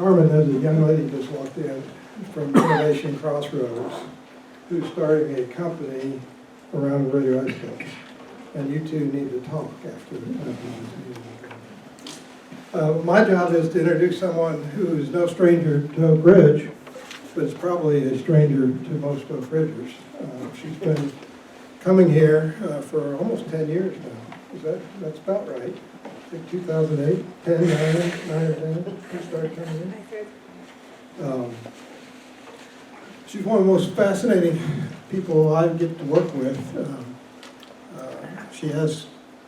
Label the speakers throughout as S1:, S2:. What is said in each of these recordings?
S1: Carmen, there's a young lady just walked in from Innovation Crossroads who's starting a company around radioisotopes. And you two need to talk after this meeting. My job is to introduce someone who is no stranger to Oak Ridge, but is probably a stranger to most Oak Ridgers. She's been coming here for almost 10 years now. That's about right? I think 2008, 10, 9 or 10, she started coming in. She's one of the most fascinating people I get to work with. She has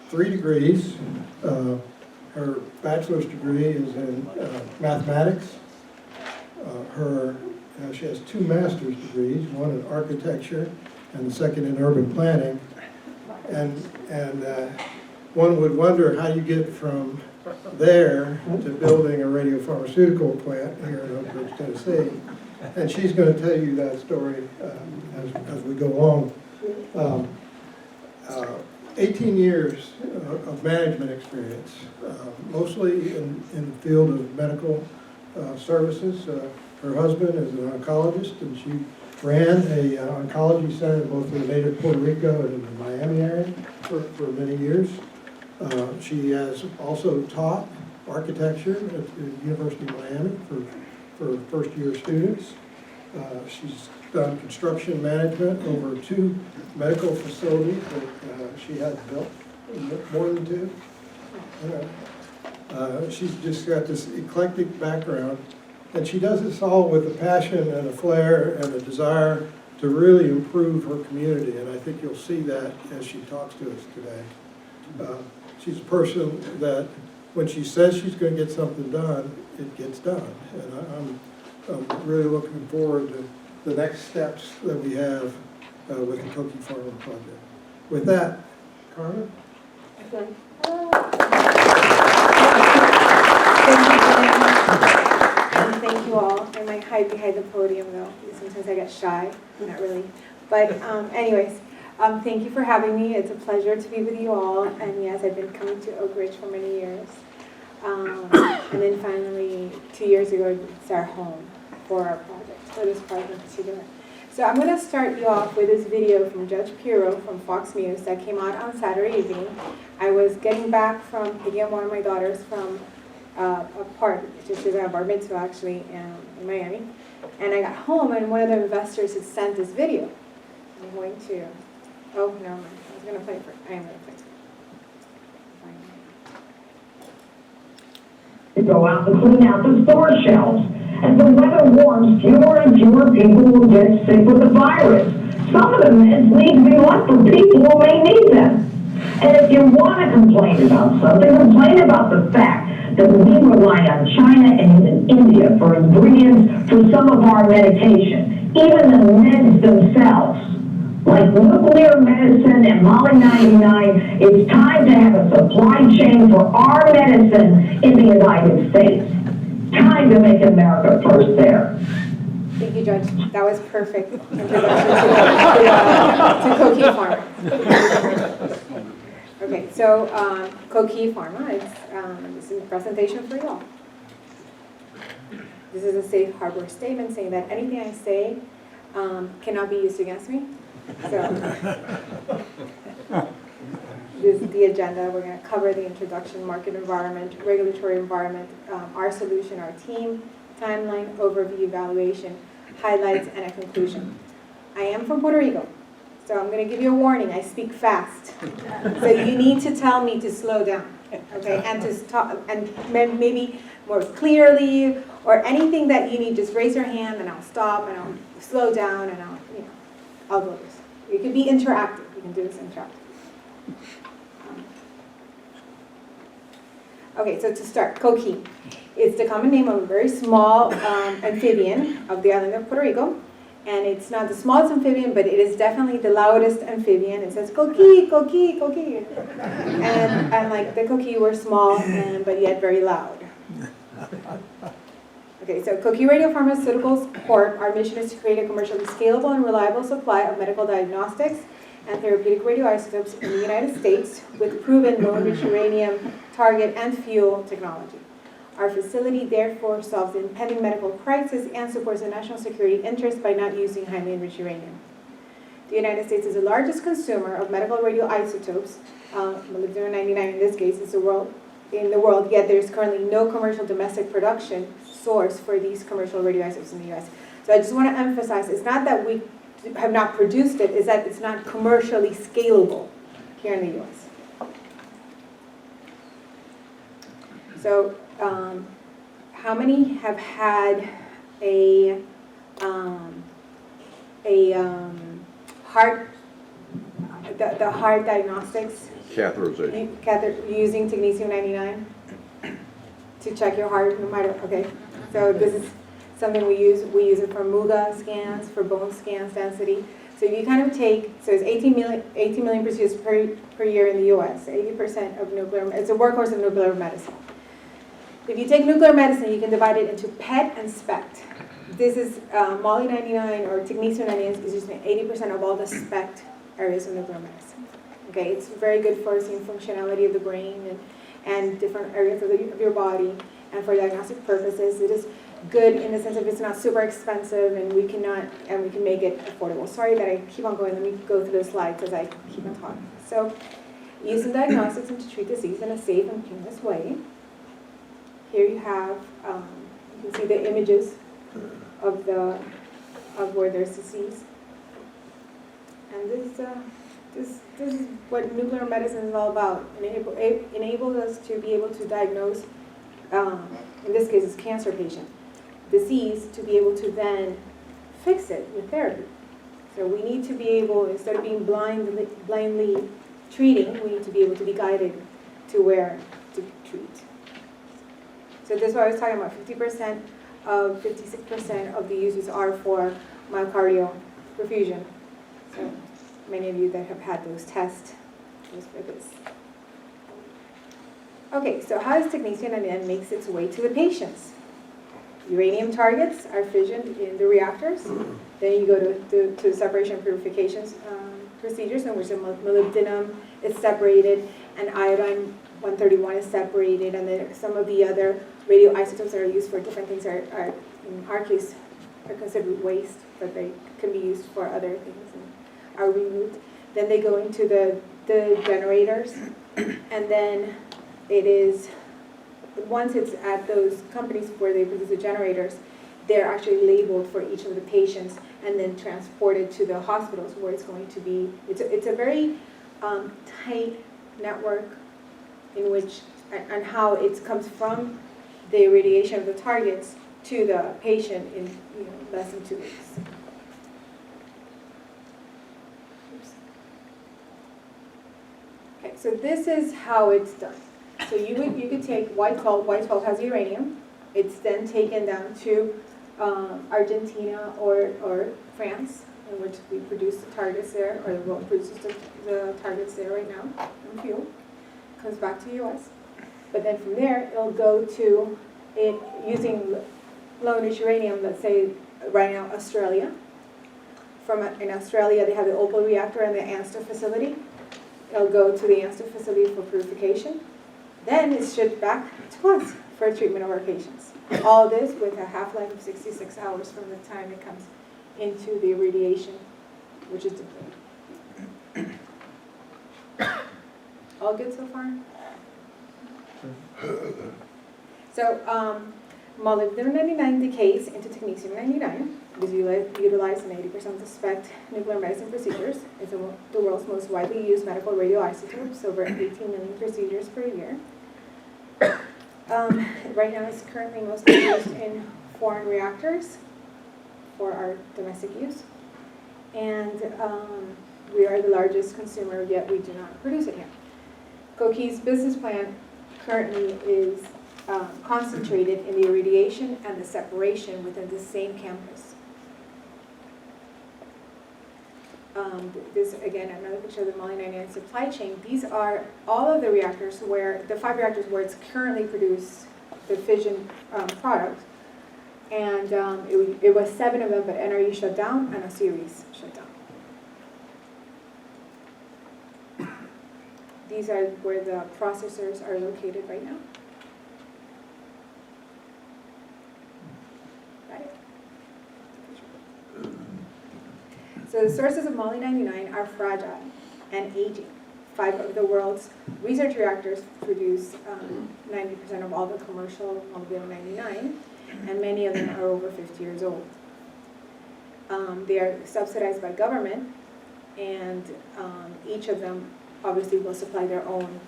S1: 3 degrees. Her bachelor's degree is in mathematics. She has 2 master's degrees, one in architecture and the second in urban planning. And one would wonder how you get from there to building a radiopharmaceutical plant here in Oak Ridge, Tennessee. And she's going to tell you that story as we go along. 18 years of management experience, mostly in the field of medical services. Her husband is an oncologist, and she ran an oncology center both in the native Puerto Rico and in the Miami area for many years. She has also taught architecture at the University of Miami for first-year students. She's done construction management over 2 medical facilities that she has built, more than 2. She's just got this eclectic background, and she does this all with a passion and a flair and a desire to really improve her community, and I think you'll see that as she talks to us today. She's a person that when she says she's going to get something done, it gets done, and I'm really looking forward to the next steps that we have with the COQUI PHARMA project. With that, Carmen?
S2: Okay. Thank you all. I might hide behind the podium though. Sometimes I get shy. Not really. But anyways, thank you for having me. It's a pleasure to be with you all. And yes, I've been coming to Oak Ridge for many years. And then finally, 2 years ago, it's our home for our project, for this project in particular. So I'm going to start you off with this video from Judge Pirro from Fox News that came out on Saturday evening. I was getting back from picking up one of my daughters from a party. She was at a bar mitzvah actually in Miami. And I got home and one of the investors had sent this video. I'm going to, oh no, I was going to play it for, I am going to play it.
S3: To go out and clean out the store shelves. As the weather warms, fewer and fewer people will get sick with the virus. Some of the meds need to be left for people who may need them. And if you want to complain about something, complain about the fact that we rely on China and even India for ingredients for some of our medication, even the meds themselves. Like nuclear medicine and Molly 99, it's time to have a supply chain for our medicine in the United States. Time to make America first there.
S2: Thank you, Judge. That was perfect introduction to COQUI PHARMA. Okay, so COQUI PHARMA, this is a presentation for you all. This is a safe harbor statement saying that anything I say cannot be used against me. So, this is the agenda. We're going to cover the introduction, market environment, regulatory environment, our solution, our team, timeline, overview, evaluation, highlights, and a conclusion. I am from Puerto Rico, so I'm going to give you a warning. I speak fast. So you need to tell me to slow down, okay? And to talk, and maybe more clearly, or anything that you need, just raise your hand and I'll stop and I'll slow down and I'll do this. You can be interactive. You can do this interactive. Okay, so to start, COQUI. It's the common name of a very small amphibian of the island of Puerto Rico. And it's not the smallest amphibian, but it is definitely the loudest amphibian. It says, COQUI, COQUI, COQUI. And like the COQUI were small, but yet very loud. Okay, so COQUI Radiopharmaceuticals Corp., our mission is to create a commercially scalable and reliable supply of medical diagnostics and therapeutic radioisotopes in the United States with proven low-enriched uranium target and fuel technology. Our facility therefore solves the impending medical crisis and supports the national security interest by not using highly enriched uranium. The United States is the largest consumer of medical radioisotopes, molybdenum-99 in this case, is in the world, yet there is currently no commercial domestic production source for these commercial radioisotopes in the U.S. So I just want to emphasize, it's not that we have not produced it, it's that it's not commercially scalable here in the U.S. So how many have had a heart, the heart diagnostics?
S4: Catheterization.
S2: Using technetium-99 to check your heart, no matter, okay. So this is something we use it for MUGA scans, for bone scans density. So if you kind of take, so it's 18 million procedures per year in the US, 80% of nuclear, it's a workhorse of nuclear medicine. If you take nuclear medicine, you can divide it into PET and SPECT. This is Moly-99 or technetium-99 is using 80% of all the SPECT areas of nuclear medicine. Okay, it's very good for seeing functionality of the brain and different areas of your body, and for diagnostic purposes, it is good in the sense of it's not super expensive, and we can make it affordable. Sorry that I keep on going. Let me go through the slides as I keep on talking. So, using diagnostics and to treat disease in a safe and painless way. Here you have, you can see the images of where there's disease, and this is what nuclear medicine is all about. It enables us to be able to diagnose, in this case it's cancer patient, disease, to be able to then fix it with therapy. So we need to be able, instead of being blindly treating, we need to be able to be guided to where to treat. So this is what I was talking about, 56% of the uses are for myocardial perfusion. So many of you that have had those tests, just for this. Okay, so how does technetium-99 makes its way to the patients? Uranium targets are fissioned in the reactors. Then you go to separation and purification procedures in which the molybdenum is separated and iodine-131 is separated, and then some of the other radioisotopes that are used for different things are in our case, are considered waste, but they can be used for other things and are removed. Then they go into the generators, and then it is, once it's at those companies where they produce the generators, they're actually labeled for each of the patients and then transported to the hospitals where it's going to be. It's a very tight network in which, and how it comes from the radiation of the targets to the patient in less than 2 weeks. Oops. Okay, so this is how it's done. So you could take Y12. Y12 has uranium. It's then taken down to Argentina or France, in which we produce the targets there, or the world produces the targets there right now, and fuel. Comes back to U.S. But then from there, it'll go to it using low-enriched uranium, let's say right now Australia. In Australia, they have the Opal reactor and the ANSTO facility. It'll go to the ANSTO facility for purification. Then it's shipped back to us for treatment of our patients. All this with a half-life of 66 hours from the time it comes into the irradiation, which is depleted. All good so far? So, molybdenum-99 decays into technetium-99. It is utilized in 80% of the SPECT nuclear medicine procedures. It's the world's most widely used medical radioisotope, over 18 million procedures per year. Right now, it's currently mostly used in foreign reactors for our domestic use. And we are the largest consumer, yet we do not produce it here. COQUI's business plan currently is concentrated in the irradiation and the separation within the same campus. This, again, another picture of the Moly-99 supply chain. These are all of the reactors the 5 reactors where it's currently produced the fission product. And it was 7 of them, but NRU shut down and a series shut down. These are where the processors are located right now. So the sources of Moly-99 are fragile and aging. 5 of the world's research reactors produce 90% of all the commercial molybdenum-99, and many of them are over 50 years old. They are subsidized by government, and each of them obviously will supply their own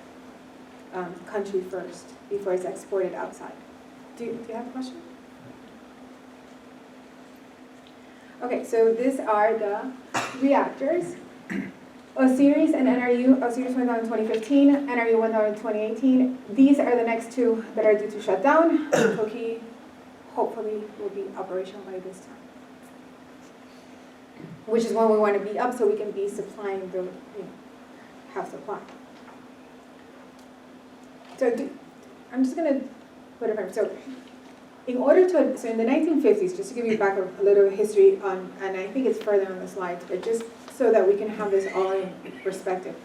S2: country first before it's exported outside. Do you have a question? Okay, so these are the reactors. Osiris and NRU. Osiris went down in 2015, NRU went down in 2018. These are the next 2 that are due to shut down. COQUI hopefully will be operational by this time, which is when we want to be up so we can be supplying the, have supply. So I'm just going to put it right. So in order to, so in the 1950s, just to give you back a little history on, and I think it's further on the slides, but just so that we can have this all in perspective.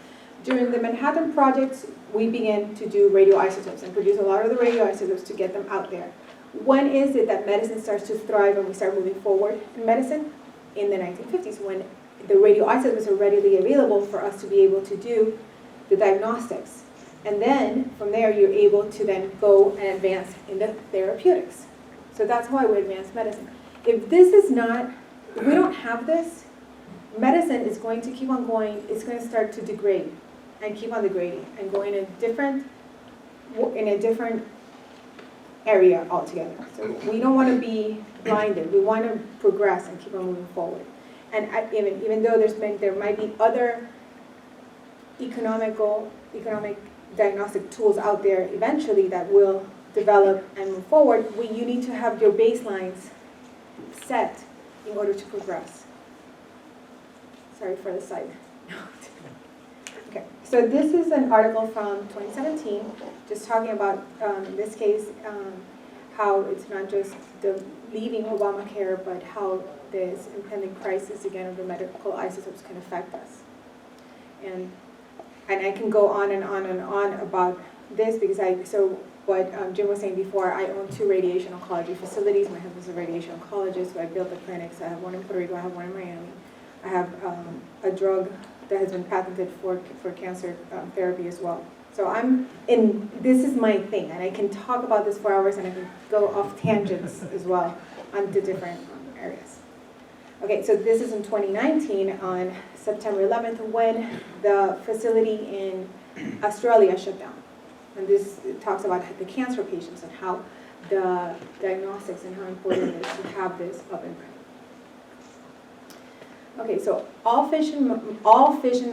S2: During the Manhattan projects, we began to do radioisotopes and produce a lot of the radioisotopes to get them out there. When is it that medicine starts to thrive and we start moving forward in medicine? In the 1950s, when the radioisotopes are readily available for us to be able to do the diagnostics. And then, from there, you're able to then go and advance in the therapeutics. So that's why we advance medicine. If this is not, if we don't have this, medicine is going to keep on going, it's going to start to degrade and keep on degrading and go in a different area altogether. So we don't want to be blinded. We want to progress and keep on moving forward. And even though there might be other economic diagnostic tools out there eventually that will develop and move forward, you need to have your baselines set in order to progress. Sorry for the side note. Okay, so this is an article from 2017, just talking about, in this case, how it's not just the leaving Obamacare, but how this impending crisis, again, of the medical isotopes can affect us. And I can go on and on and on about this because what Jim was saying before, I own 2 radiation oncology facilities. My husband's a radiation oncologist, so I built the clinics. I have one in Puerto Rico, I have one in Miami. I have a drug that has been patented for cancer therapy as well. So this is my thing, and I can talk about this for hours, and I can go off tangents as well on the different areas. Okay, so this is in 2019 on September 11th when the facility in Australia shut down. And this talks about the cancer patients and how the diagnostics and how important it is to have this up and running. Okay, so all fission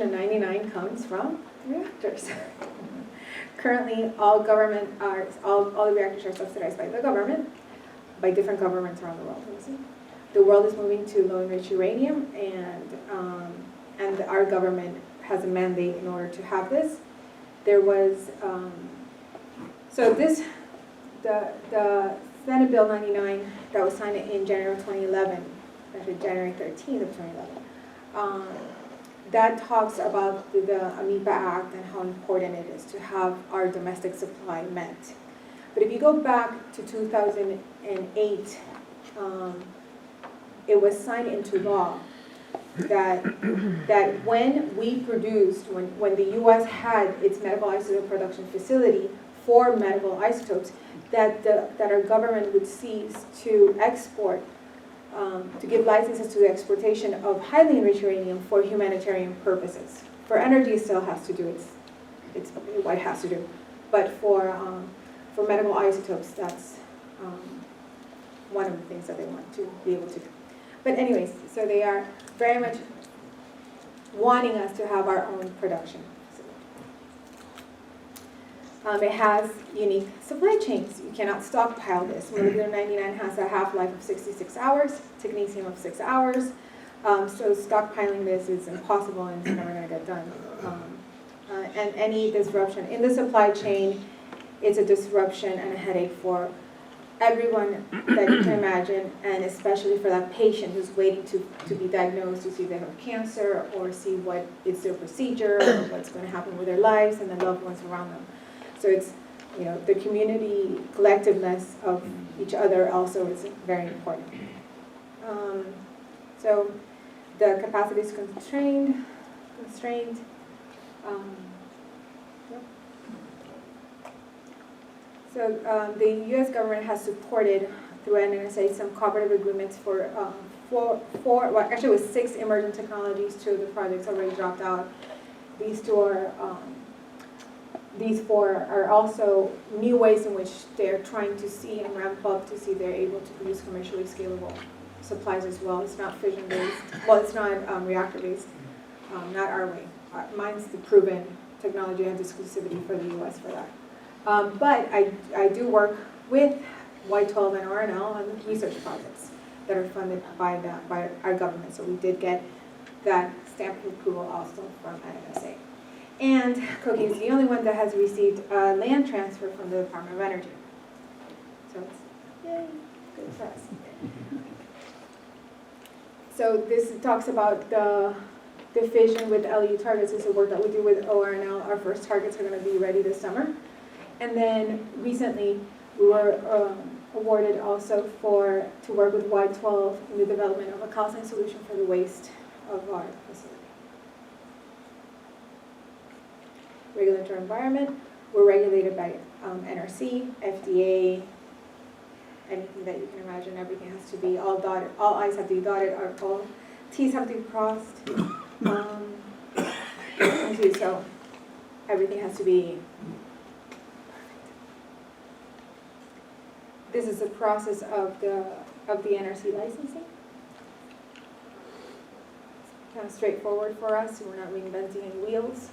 S2: in 99 comes from reactors. Currently, all the reactors are subsidized by the government, by different governments around the world. The world is moving to low-enriched uranium, and our government has a mandate in order to have this. There was the Senate Bill 99 that was signed in January of 2011. Actually January 13th of 2011, that talks about the AMIPA Act and how important it is to have our domestic supply met. But if you go back to 2008, it was signed into law that when we produced, when the U.S. had its medical isotope production facility for medical isotopes, that our government would cease to export, to give licenses to the exportation of highly enriched uranium for humanitarian purposes. For energy, it still has to do, it's what it has to do. But for medical isotopes, that's one of the things that they want to be able to do. But anyways, so they are very much wanting us to have our own production. It has unique supply chains. You cannot stockpile this. Molybdenum-99 has a half-life of 66 hours, technetium of 6 hours. So stockpiling this is impossible and it's never going to get done. And any disruption in the supply chain is a disruption and a headache for everyone that you can imagine, and especially for that patient who's waiting to be diagnosed, to see if they have cancer or see what is their procedure or what's going to happen with their lives and the loved ones around them. So it's, the community collectiveness of each other also is very important. So The capacity is constrained. Yep. So the U.S. government has supported through NNSA some cooperative agreements for well, actually it was 6 emerging technologies. 2 of the projects already dropped out. These 4 are also new ways in which they're trying to see and ramp up to see they're able to produce commercially scalable supplies as well. It's not fission-based. Well, it's not reactor-based. Not our way. Mine's the proven technology. I have exclusivity for the U.S. for that. But I do work with Y12 and RNL on research projects that are funded by our government. So we did get that stamp of approval also from NNSA. And COQUI is the only one that has received a land transfer from the Department of Energy. So it's, yay, good for us. So this talks about the fission with LEU targets. This is the work that we do with ORNL. Our first targets are going to be ready this summer. And then recently we were awarded also to work with Y12 in the development of a calcine solution for the waste of our facility. Regulatory environment, we're regulated by NRC, FDA, anything that you can imagine. Everything has to be all dotted, all I's have to be dotted, all T's have to be crossed. So everything has to be perfect. This is the process of the NRC licensing. It's kind of straightforward for us. We're not reinventing any wheels.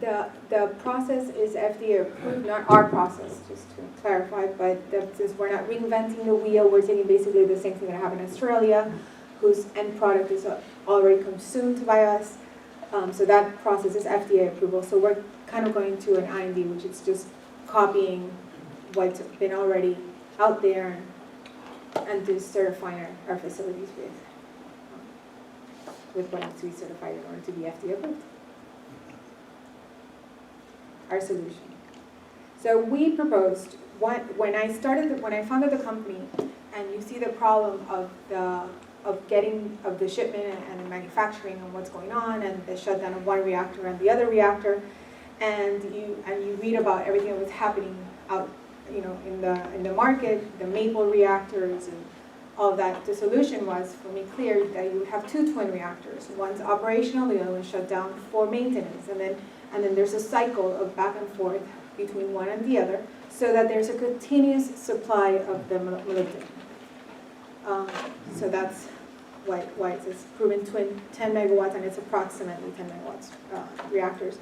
S2: The process is FDA approved, not our process, just to clarify, but since we're not reinventing the wheel, we're taking basically the same thing that happened in Australia, whose end product is already consumed by us. So that process is FDA approval. So we're kind of going to an IND, which is just copying what's been already out there and just certifying our facilities with what needs to be certified in order to be FDA approved. Our solution. So we proposed, when I founded the company, and you see the problem of the shipment and the manufacturing and what's going on, and the shutdown of one reactor and the other reactor, and you read about everything that was happening out, in the market, the maple reactors and all of that. The solution was, for me, clear that you would have 2 twin reactors. One's operational, the other one's shut down for maintenance, and then there's a cycle of back and forth between one and the other, so that there's a continuous supply of the molybdenum. So that's why it says proven twin 10 megawatts, and it's approximately 10 megawatts reactors.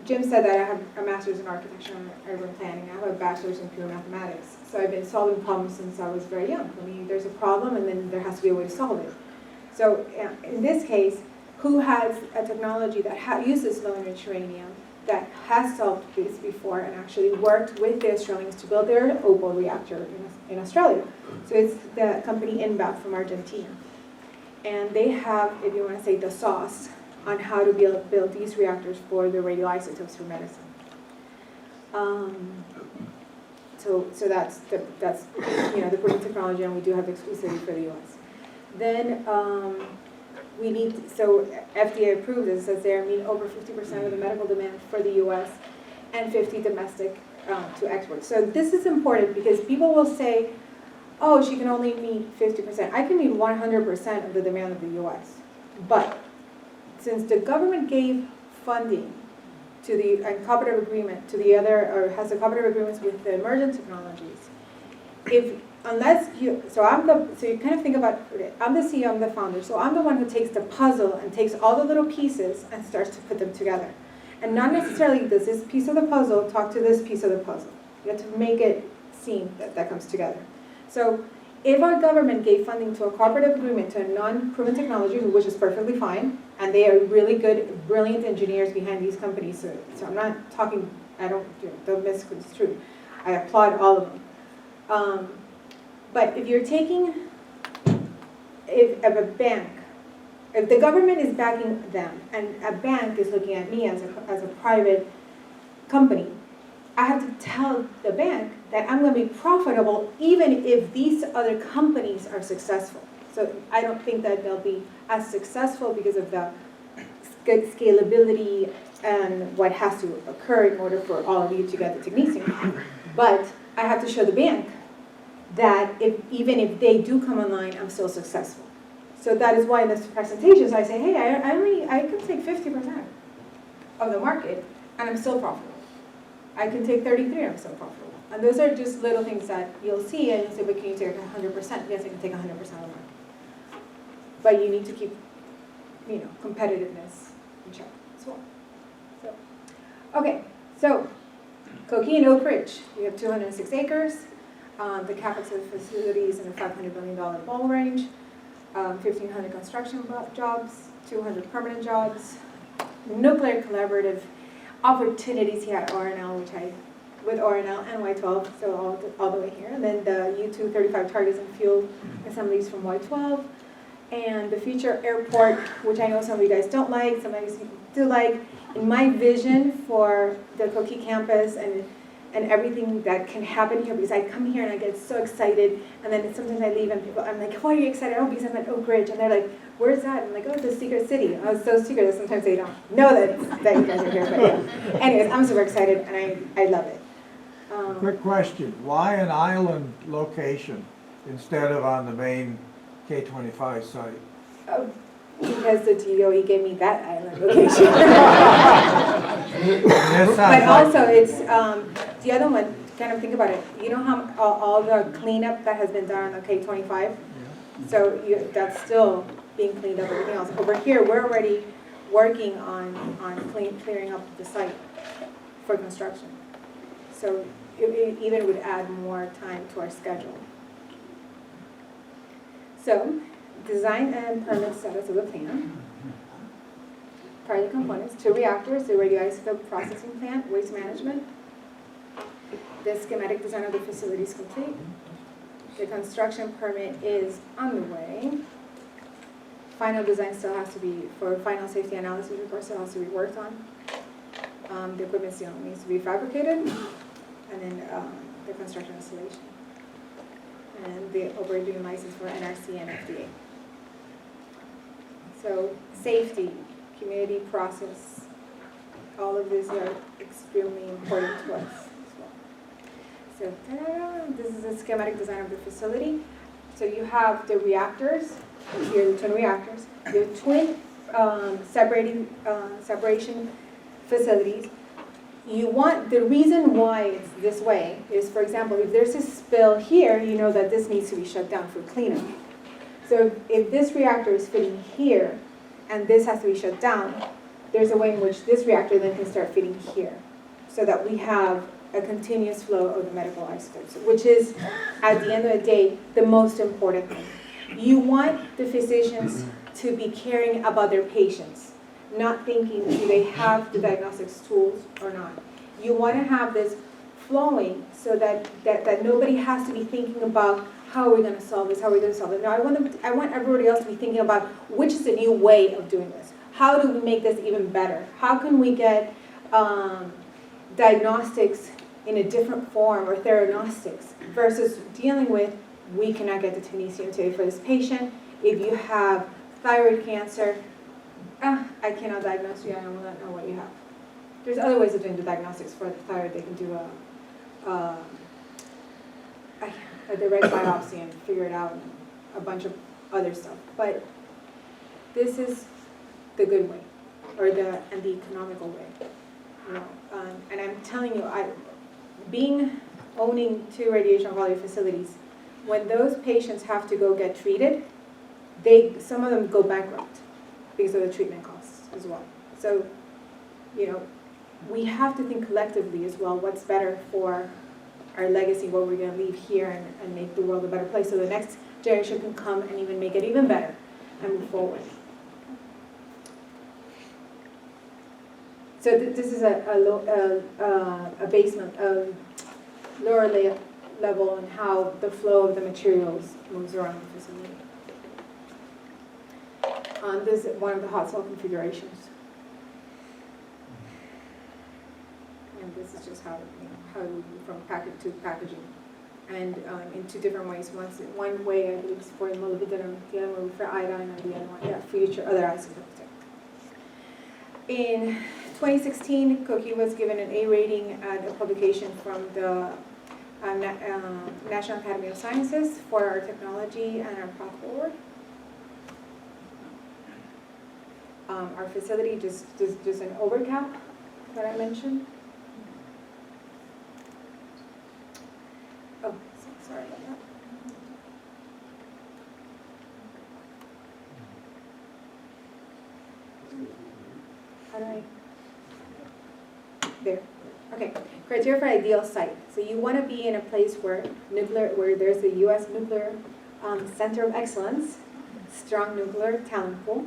S2: Jim said that I have a master's in architecture and urban planning. I have a bachelor's in pure mathematics. So I've been solving problems since I was very young. For me, there's a problem, and then there has to be a way to solve it. So in this case, who has a technology that uses low-enriched uranium, that has solved this before and actually worked with the Australians to build their opal reactor in Australia? So it's the company InBev from Argentina. And they have, if you want to say, the sauce on how to build these reactors for the radioisotopes for medicine. So that's the proven technology, and we do have exclusivity for the U.S. Then FDA approved, it says there, meet over 50% of the medical demand for the U.S. and 50 domestic to export. So this is important because people will say, oh, she can only meet 50%. I can meet 100% of the demand of the U.S. But since the government gave funding to and cooperative agreement to the other, or has the cooperative agreements with the emergent technologies, you kind of think about it. I'm the CEO, I'm the founder, so I'm the one who takes the puzzle and takes all the little pieces and starts to put them together. And not necessarily does this piece of the puzzle talk to this piece of the puzzle. You have to make it seem that comes together. So if our government gave funding to a cooperative agreement to a non-proven technology, which is perfectly fine, and they are really good, brilliant engineers behind these companies, so I'm not talking, don't misconstrue. I applaud all of them. But if you're taking, if the government is backing them, and a bank is looking at me as a private company, I have to tell the bank that I'm going to be profitable even if these other companies are successful. So I don't think that they'll be as successful because of the good scalability and what has to occur in order for all of you to get the technetium. But I have to show the bank that even if they do come online, I'm still successful. So that is why in this presentations I say, hey, I can take 50% of the market and I'm still profitable. I can take 33, I'm still profitable. And those are just little things that you'll see and you'll say, but can you take 100%? Yes, I can take 100% of the market. But you need to keep, competitiveness in check as well. So, okay, so COQUI and Oak Ridge, we have 206 acres. The capex of the facility is in the $500 million ball range. 1,500 construction jobs, 200 permanent jobs, nuclear collaborative opportunities here at RNL, with RNL and Y12, so all the way here. And then the U2 35 targets and fuel assemblies from Y12. And the future airport, which I know some of you guys don't like, some of you do like. In my vision for the COQUI campus and everything that can happen here, because I come here and I get so excited, and then sometimes I leave and I'm like, why are you excited? Oh, because I'm at Oak Ridge. And they're like, where's that? I'm like, oh, it's a secret city. Oh, it's so secret that sometimes they don't know that you guys are here. But yeah. Anyways, I'm super excited and I love it.
S5: Quick question, why an island location instead of on the main K-25 site?
S2: Because the DOE gave me that island location. But also it's, the other one, kind of think about it, you know how all the cleanup that has been done on the K-25? Yeah. So that's still being cleaned up, everything else. Over here, we're already working on clearing up the site for construction. So it even would add more time to our schedule. So, design and permit status of the plan. Project components, 2 reactors, the radioisotope processing plant, waste management. The schematic design of the facility is complete. The construction permit is underway. Final design still has to be, for final safety analysis report, still has to be worked on. The equipment still needs to be fabricated. And then the construction installation. And the operating license for NRC and FDA. So safety, community process, all of these are extremely important to us as well. So this is a schematic design of the facility. So you have the reactors, here are the twin reactors. You have twin separation facilities. You want, the reason why it's this way is, for example, if there's a spill here, you know that this needs to be shut down for cleanup. So if this reactor is fitting here, and this has to be shut down, there's a way in which this reactor then can start fitting here, so that we have a continuous flow of the medical isotopes, which is, at the end of the day, the most important thing. You want the physicians to be caring about their patients, not thinking, do they have the diagnostics tools or not? You want to have this flowing so that nobody has to be thinking about how are we going to solve this, how are we going to solve it. No, I want everybody else to be thinking about which is the new way of doing this. How do we make this even better? How can we get diagnostics in a different form, or theranostics, versus dealing with, we cannot get the technetium today for this patient. If you have thyroid cancer, I cannot diagnose you, I will not know what you have. There's other ways of doing the diagnostics for the thyroid. They can do a direct biopsy and figure it out, and a bunch of other stuff. But this is the good way, and the economical way. And I'm telling you, owning 2 radiation oncology facilities, when those patients have to go get treated, some of them go bankrupt because of the treatment costs as well. So, we have to think collectively as well, what's better for our legacy, what we're going to leave here and make the world a better place, so the next generation can come and even make it even better and move forward. So this is a basement, lower level, and how the flow of the materials moves around the facility. This is one of the hot cell configurations. and this is just how, how we move from package to packaging. And in two different ways. One way I believe is for molybdenum, the other one for iodine, and the other one, yeah, future other isotopes. In 2016, COQUI was given an A rating at a publication from the National Academy of Sciences for our technology and our path forward. Our facility, just an overcap that I mentioned. Oh, sorry about that. How do I? There. Okay. Criteria for ideal site. So you want to be in a place where there's a U.S. nuclear center of excellence, strong nuclear talent pool,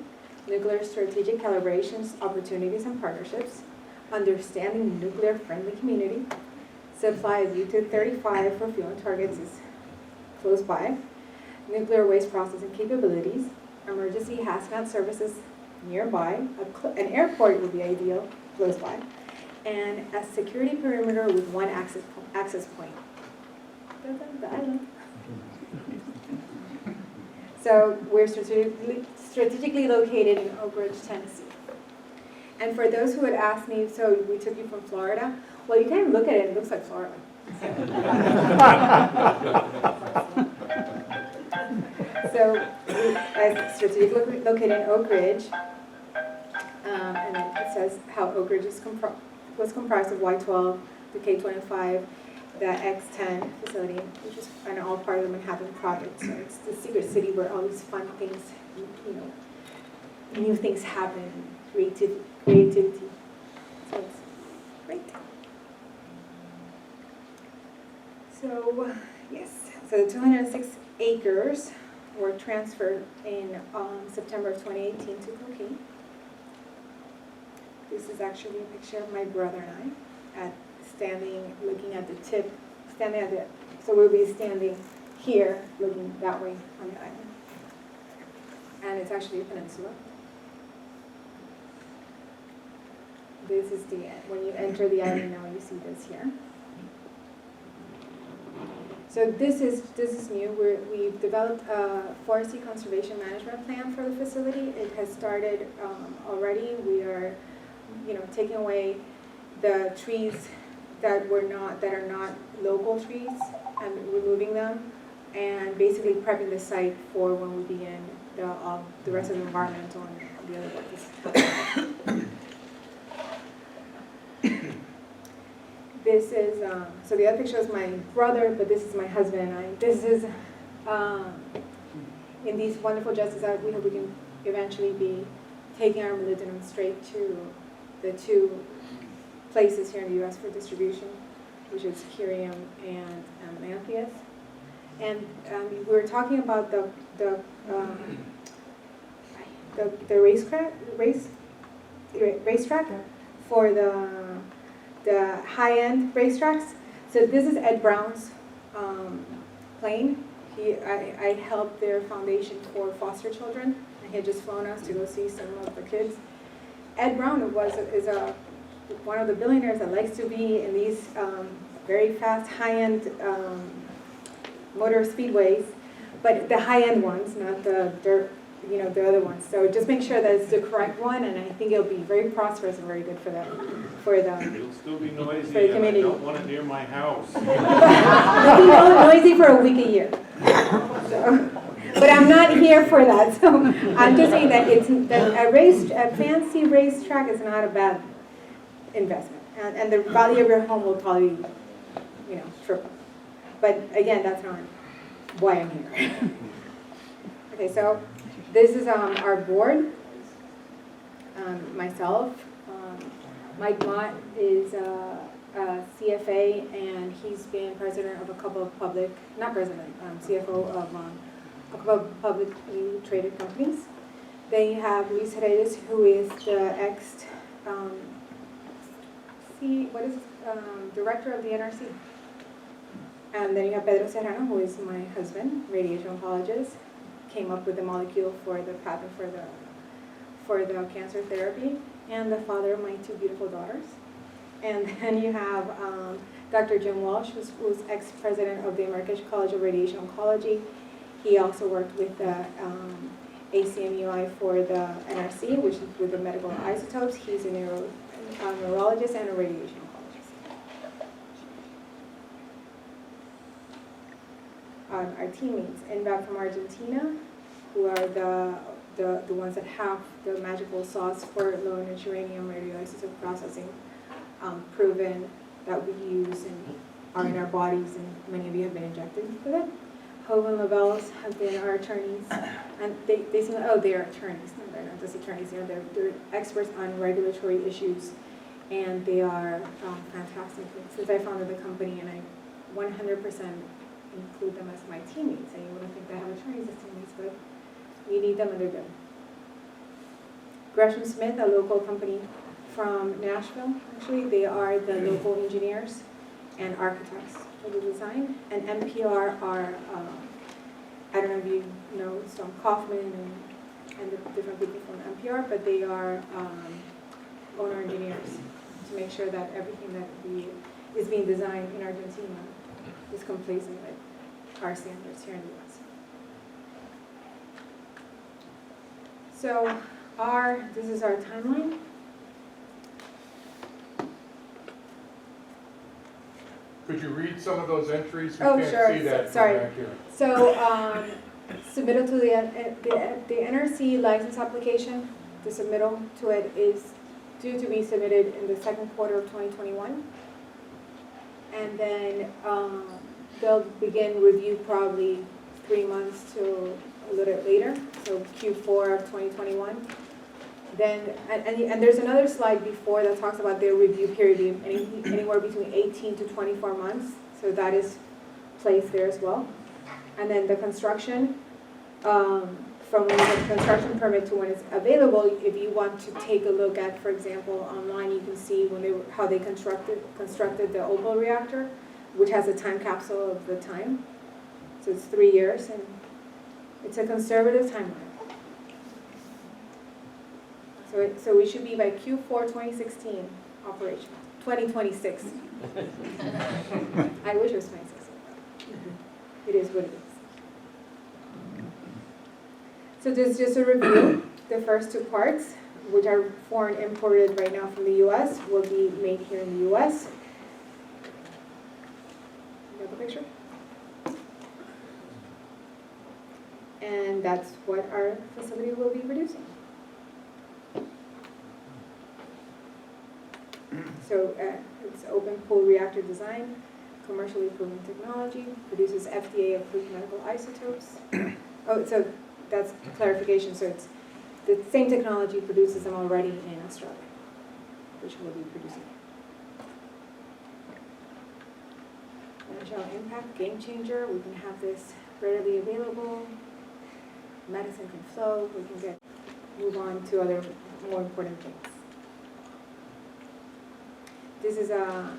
S2: nuclear strategic calibrations, opportunities and partnerships, understanding nuclear-friendly community, supply of U-235 for fuel targets is close by, nuclear waste processing capabilities, emergency hazmat services nearby, an airport would be ideal, close by, and a security perimeter with one access point. The island. So we're strategically located in Oak Ridge, Tennessee. And for those who had asked me, so we took you from Florida, well, you kind of look at it, it looks like Florida. So we're strategically located in Oak Ridge, and then it says how Oak Ridge was comprised of Y12, the K25, the X10 facility, which is all part of the Manhattan Project. So it's the secret city where all these fun things, new things happen, creativity. So it's great. So, yes, so the 206 acres were transferred in September of 2018 to COQUI. This is actually a picture of my brother and I looking at the tip, so we'll be standing here, looking that way on the island. And it's actually a peninsula. This is the end. When you enter the island now, you see this here. So this is new. We've developed a forestry conservation management plan for the facility. It has started already. We are, taking away the trees that are not local trees and removing them, and basically prepping the site for when we begin the rest of the environmental and the other work. This is, so the other picture is my brother, but this is my husband and I. This is, in these wonderful justice hours, we hope we can eventually be taking our molybdenum straight to the two places here in the U.S. for distribution, which is Curium and Amantheus. And we were talking about the racetrack for the high-end racetracks. So this is Ed Brown's plane. I helped their foundation for foster children, and he had just flown us to go see some of the kids. Ed Brown is one of the billionaires that likes to be in these very fast, high-end motor speedways, but the high-end ones, not the dirt, the other ones. So just make sure that it's the correct one, and I think it'll be very prosperous and very good for them.
S6: It'll still be noisy,
S2: for the
S6: and
S2: community.
S6: I don't want it near my house.
S2: It'll be noisy for a week a year. So, but I'm not here for that. So I'm just saying that a fancy racetrack is not a bad investment, and the value of your home will probably, triple. But again, that's not why I'm here. Okay, so this is our board. Myself, Mike Mott is a CFA, and he's been president of a couple of CFO of a couple of publicly traded companies. Then you have Luis Herredes, who is the director of the NRC. And then you have Pedro Serrano, who is my husband, radiation oncologist, came up with the molecule for the patent for the cancer therapy, and the father of my two beautiful daughters. And then you have Dr. Jim Walsh, who's ex-president of the American College of Radiation Oncology. He also worked with the ACMUI for the NRC, which is with the medical isotopes. He's a neurologist and a radiation oncologist. Our teammates, inbound from Argentina, who are the ones that have the magical sauce for low enriched uranium radioisotope processing, proven that we use and are in our bodies, and many of you have been injected with it. Hove and Labelles have been our attorneys, and they seem like, oh, they're attorneys. No, they're not just attorneys. They're experts on regulatory issues, and they are fantastic. Since I founded the company, and I 100% include them as my teammates, and you wouldn't think they have attorneys as teammates, but we need them and they're good. Gresham Smith, a local company from Nashville, actually, they are the local engineers and architects for the design. And NPR are, I don't know if you know Storm Kaufman and the different people from NPR, but they are owner engineers to make sure that everything that is being designed in Argentina is complacent with our standards here in the U.S. So this is our timeline.
S7: Could you read some of those entries? We
S2: Oh,
S7: can't
S2: sure.
S7: see that from
S2: Sorry.
S7: back here.
S2: So submittal to the NRC license application, the submittal to it is due to be submitted in the second quarter of 2021. And then they'll begin review probably 3 months to a little bit later, so Q4 of 2021. Then, and there's another slide before that talks about their review period being anywhere between 18 to 24 months, so that is placed there as well. And then the construction, from when you get the construction permit to when it's available, if you want to take a look at, for example, online, you can see how they constructed the opal reactor, which has a time capsule of the time. So it's 3 years, and it's a conservative timeline. So we should be by Q4 2016 operation. 2026. I wish it was 2016. It is what it is. So this is just a review. The first 2 parts, which are foreign imported right now from the U.S., will be made here in the U.S. You have a picture? And that's what our facility will be producing. So it's open pool reactor design, commercially proven technology, produces FDA-approved medical isotopes. Oh, so that's clarification. So it's the same technology produces them already in Australia, which we'll be producing. National impact, game changer. We can have this readily available. Medicine can flow. We can move on to other more important things. This is a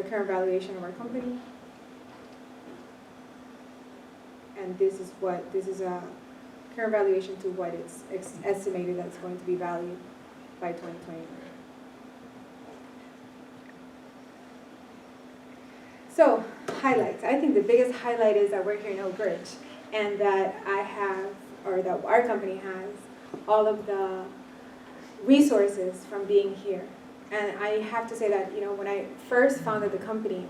S2: current valuation of our company. And this is a current valuation to what it's estimated that's going to be valued by 2029. So, highlights. I think the biggest highlight is that we're here in Oak Ridge, and that that our company has all of the resources from being here. And I have to say that, when I first founded the company,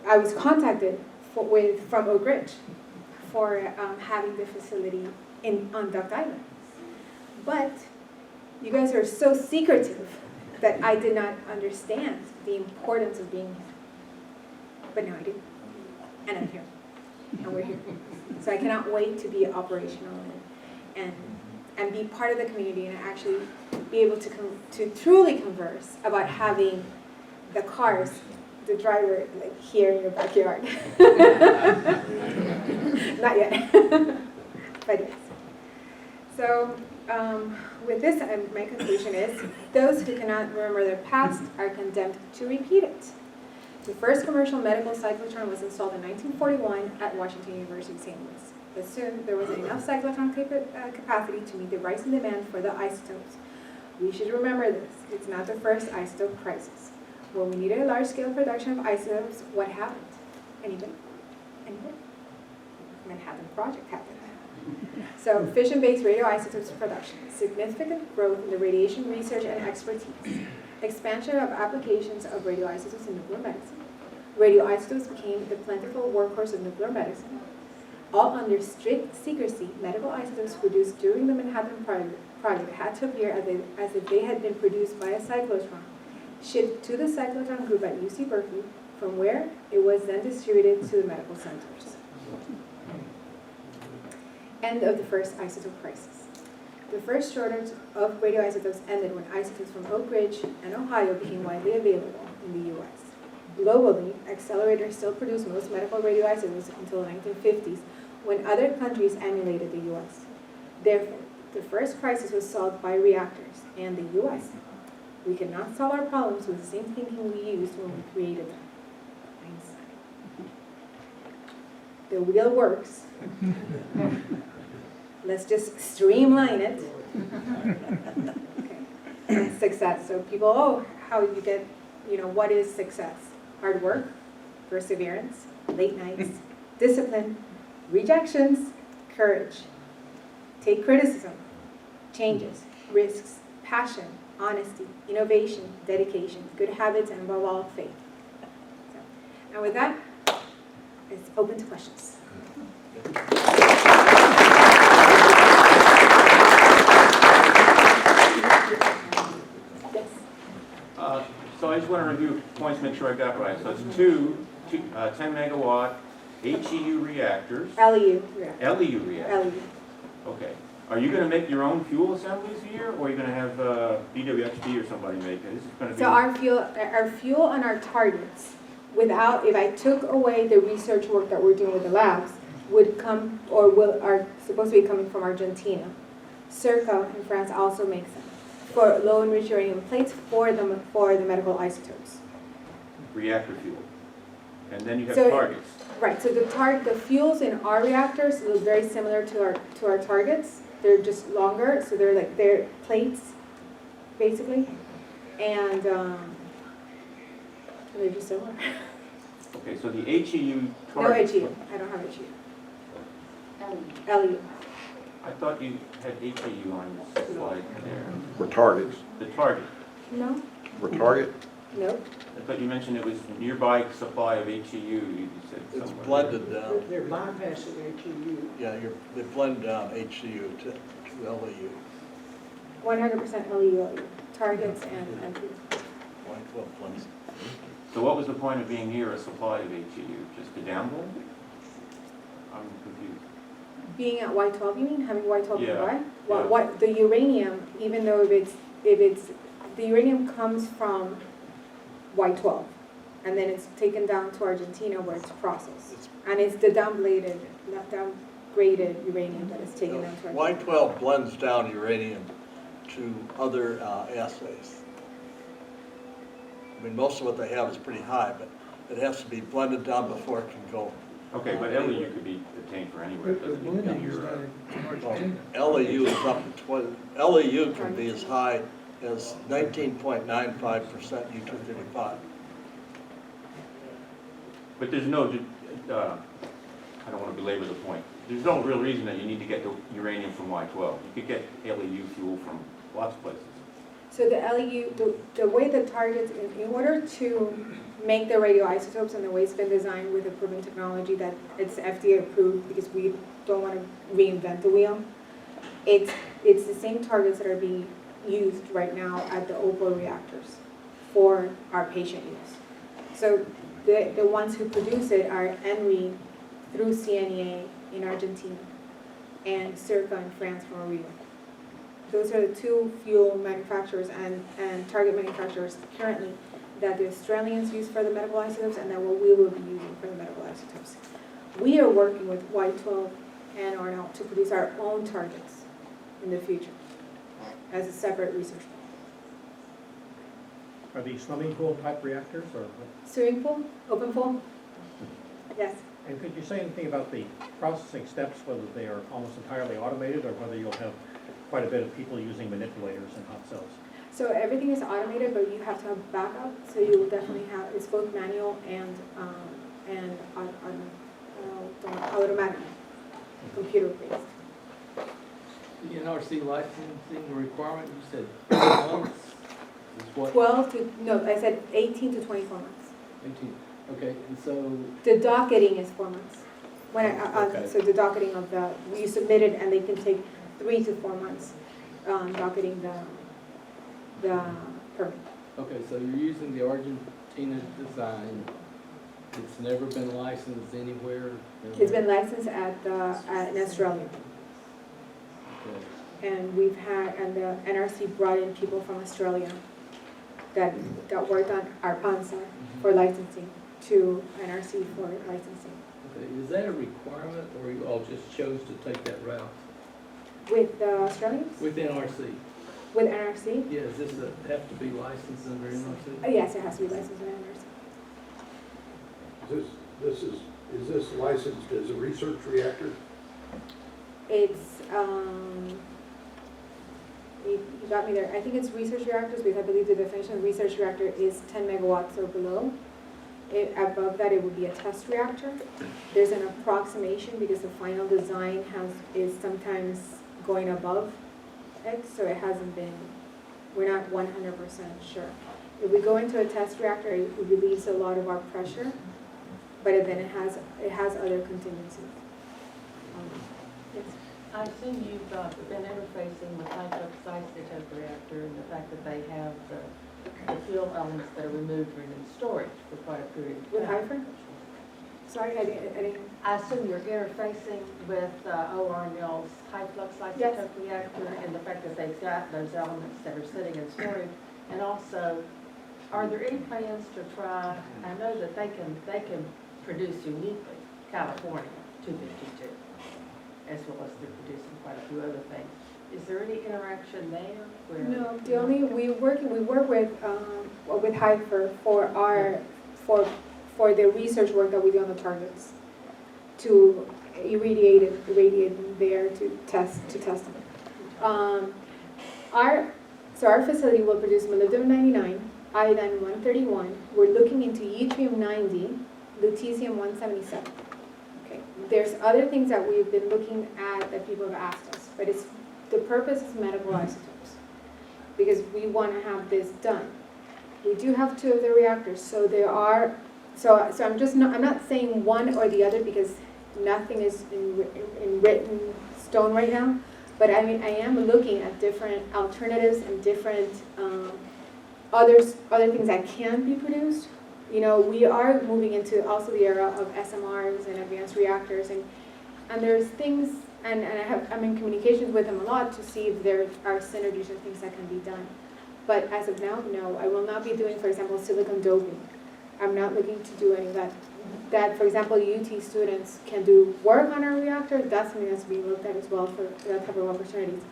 S2: I was contacted from Oak Ridge for having the facility on Duck Island. But you guys are so secretive that I did not understand the importance of being here. But now I do. And I'm here. And we're here. So I cannot wait to be operational and be part of the community and actually be able to truly converse about having the cars, the driver, like here in your backyard. Not yet. But yes. So with this, my conclusion is, those who cannot remember their past are condemned to repeat it. The first commercial medical cyclotron was installed in 1941 at Washington University, St. Louis. But soon, there wasn't enough cyclotron capacity to meet the rising demand for the isotopes, We should remember this. It's not the first isotope crisis. When we needed a large-scale production of isotopes, what happened? Anybody? Anybody? Manhattan Project happened. So fission-based radioisotopes production, significant growth in the radiation research and expertise, expansion of applications of radioisotopes in nuclear medicine. Radioisotopes became the plentiful workhorse of nuclear medicine. All under strict secrecy, medical isotopes produced during the Manhattan Project had to appear as if they had been produced by a cyclotron, shipped to the cyclotron group at UC Berkeley, from where it was then distributed to the medical centers. End of the first isotope crisis. The first shortage of radioisotopes ended when isotopes from Oak Ridge and Ohio became widely available in the U.S. Globally, accelerators still produced most medical radioisotopes until the 1950s, when other countries emulated the U.S. Therefore, the first crisis was solved by reactors and the U.S. We cannot solve our problems with the same thinking we used when we created them. Einstein. The wheel works. Let's just streamline it. Okay. Success. So people, oh, how you get, what is success? Hard work, perseverance, late nights, discipline, rejections, courage. Take criticism, changes, risks, passion, honesty, innovation, dedication, good habits, and above all, faith. So, and with that, it's open to questions. Yes.
S4: So I just want to review points, make sure I got right. So it's two 10 megawatt HEU reactors.
S2: LEU.
S4: LEU reactors.
S2: LEU.
S4: Okay. Are you going to make your own fuel assemblies here, or are you going to have BWXT or somebody make it? This is going to be.
S2: So our fuel and our targets, if I took away the research work that we're doing with the labs, would come or are supposed to be coming from Argentina. Circa in France also makes them for low enriched uranium plates for the medical isotopes.
S4: Reactor fuel, and then you have
S2: So,
S4: targets.
S2: Right. So the fuels in our reactors look very similar to our targets. They're just longer, so they're plates, basically, and they're just similar.
S4: Okay, so the HEU
S2: No
S4: targets.
S2: HEU. I don't have HEU. LEU.
S4: I thought you had HEU on the slide there.
S8: For targets.
S4: The target.
S2: No.
S8: For target?
S2: Nope.
S4: I thought you mentioned it was nearby supply of HEU. You said
S9: It's
S4: somewhere.
S9: blended down.
S10: They're bypassing HEU.
S9: Yeah, they blend down HCU to LEU.
S2: 100% LEU. Targets and fuels.
S9: Well, blends.
S4: So what was the point of being near a supply of HEU? Just to gamble? I'm confused.
S2: Being at Y12, you mean having Y12
S4: Yeah,
S2: nearby? Well,
S4: yeah.
S2: what the uranium, even though if it's the uranium comes from Y12, and then it's taken down to Argentina where it's processed, and it's the downgraded uranium that is taken down to Argentina.
S9: Y12 blends down uranium to other assays. I mean, most of what they have is pretty high, but it has to be blended down before it can go.
S4: Okay, but LEU could be obtained for anywhere. It doesn't need to be your,
S9: LEU is up to LEU can be as high as 19.95% U-235.
S4: But there's no, I don't want to belabor the point. There's no real reason that you need to get the uranium from Y12. You could get LEU fuel from lots of places.
S2: So the LEU, the way the targets, in order to make the radioisotopes and the way it's been designed with a proven technology that it's FDA approved because we don't want to reinvent the wheel, it's the same targets that are being used right now at the OPO reactors for our patient use. So the ones who produce it are ENRI through CNEA in Argentina and Circa in France from Auriga. Those are the two fuel manufacturers and target manufacturers currently that the Australians use for the medical isotopes and that what we will be using for the medical isotopes. We are working with Y12 and RNL to produce our own targets in the future as a separate research
S10: Are these swimming pool type reactors or what?
S2: Swimming pool? Open pool? Yes.
S10: And could you say anything about the processing steps, whether they are almost entirely automated or whether you'll have quite a bit of people using manipulators and hot cells.
S2: So everything is automated, but you have to have backup, so you will definitely have, it's both manual and automatic, computer-based.
S8: The NRC licensing requirement, you said 12 months is what?
S2: 12 to, no, I said 18 to 24 months.
S8: 18, okay, and so,
S2: The docketing is 4 months.
S8: Okay.
S2: So the docketing of you submit it and they can take 3 to 4 months, docketing the permit.
S8: okay, so you're using the Argentina design. It's never been licensed anywhere?
S2: It's been licensed in Australia.
S8: Okay.
S2: And we've had, and the NRC brought in people from Australia that worked on our PANSA for licensing to NRC for licensing.
S8: Okay, is that a requirement, or you all just chose to take that route?
S2: With the Australians?
S8: With NRC?
S2: With NRC?
S8: Yeah, does this have to be licensed under NRC?
S2: Yes, it has to be licensed with NRC.
S11: Is this licensed as a research reactor?
S2: It's, you got me there. I think it's research reactors because I believe the definition of research reactor is 10 megawatts or below. Above that, it would be a test reactor. There's an approximation because the final design is sometimes going above it, so it hasn't been, we're not 100% sure. If we go into a test reactor, it relieves a lot of our pressure, but then it has other contingencies. Yes.
S12: I assume you've been interfacing with high-flux isotope reactor and the fact that they have the fuel elements that are removed and in storage for quite a period of time.
S2: With Hyphen? Sorry, I didn't.
S12: I assume you're interfacing with ORNL's high-flux isotope
S2: Yes.
S12: reactor and the fact that they've got those elements that are sitting in storage. And also, are there any plans to try, I know that they can produce uniquely California 252, as well as they're producing quite a few other things. Is there any interaction there? Where
S2: No, the only, we work with Hyper for the research work that we do on the targets, to irradiate them there to test them. Our facility will produce molybdenum-99, iodine-131. We're looking into yttrium-90, lutetium-177. Okay. There's other things that we've been looking at that people have asked us, but the purpose is medical isotopes because we want to have this done. We do have 2 of the reactors, so there are. So I'm not saying one or the other because nothing is in written stone right now. But I mean, I am looking at different alternatives and different other things that can be produced. You know, we are moving into also the era of SMRs and advanced reactors, and there's things, and I'm in communications with them a lot to see if there are synergies or things that can be done. But as of now, no, I will not be doing, for example, silicon doping. I'm not looking to do any of that. That, for example, UT students can do work on our reactor. That's something that's being looked at as well for that type of opportunities.